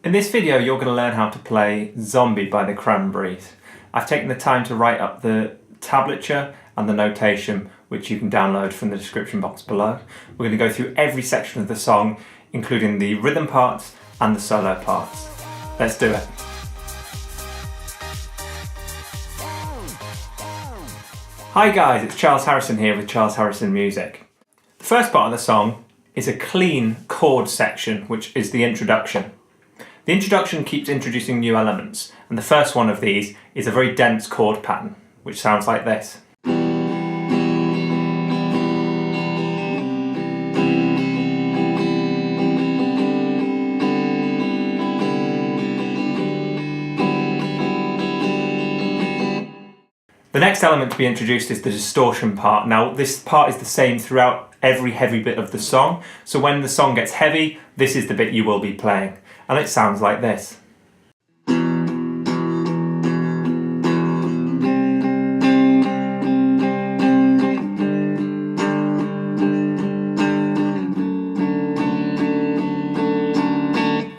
In this video you're going to learn how to play Zombie by the Cranberries. I've taken the time to write up the tablature and the notation, which you can download from the description box below. We're going to go through every section of the song, including the rhythm parts and the solo parts. Let's do it. Hi guys, it's Charles Harrison here with Charles Harrison Music. The first part of the song is a clean chord section, which is the introduction. The introduction keeps introducing new elements, and the first one of these is a very dense chord pattern, which sounds like this. The next element to be introduced is the distortion part. Now, this part is the same throughout every heavy bit of the song, so when the song gets heavy, this is the bit you will be playing, and it sounds like this.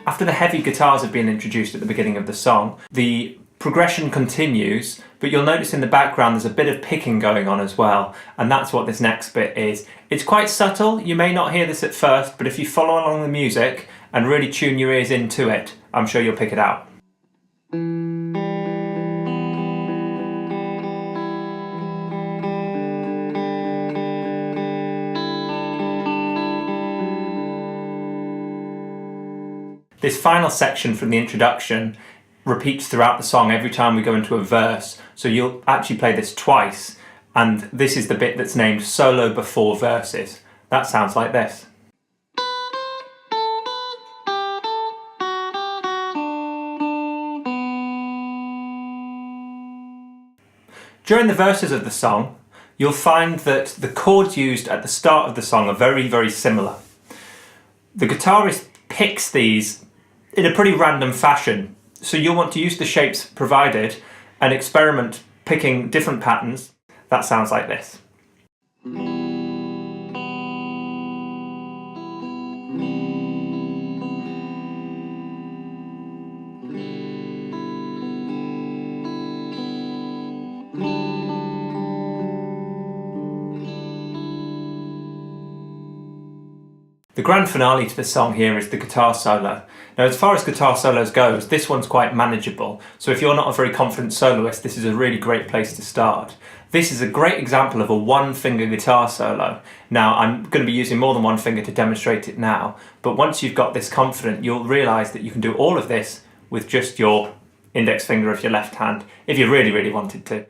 After the heavy guitars have been introduced at the beginning of the song, the progression continues, but you'll notice in the background there's a bit of picking going on as well, and that's what this next bit is. It's quite subtle, you may not hear this at first, but if you follow along the music and really tune your ears into it, I'm sure you'll pick it out. This final section from the introduction repeats throughout the song every time we go into a verse, so you'll actually play this twice, and this is the bit that's named solo before verses. That sounds like this. During the verses of the song, you'll find that the chords used at the start of the song are very, very similar. The guitarist picks these in a pretty random fashion, so you'll want to use the shapes provided and experiment picking different patterns. That sounds like this. The grand finale to the song here is the guitar solo. Now, as far as guitar solos goes, this one's quite manageable, so if you're not a very confident soloist, this is a really great place to start. This is a great example of a one-finger guitar solo. Now, I'm going to be using more than one finger to demonstrate it now, but once you've got this confident, you'll realise that you can do all of this with just your index finger of your left hand, if you really, really wanted to.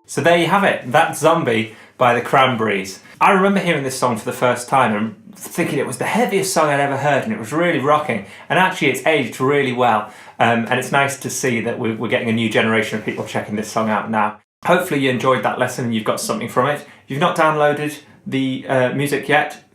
So there you have it, that's Zombie by the Cranberries. I remember hearing this song for the first time and thinking it was the heaviest song I'd ever heard, and it was really rocking, and actually it's aged really well, and it's nice to see that we're getting a new generation of people checking this song out now. Hopefully you enjoyed that lesson and you've got something from it. If you've not downloaded the music yet,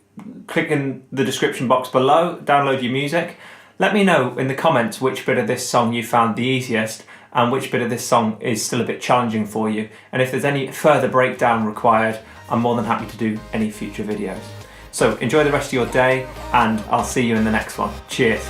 click in the description box below, download your music. Let me know in the comments which bit of this song you found the easiest and which bit of this song is still a bit challenging for you. And if there's any further breakdown required, I'm more than happy to do any future videos. So enjoy the rest of your day, and I'll see you in the next one. Cheers.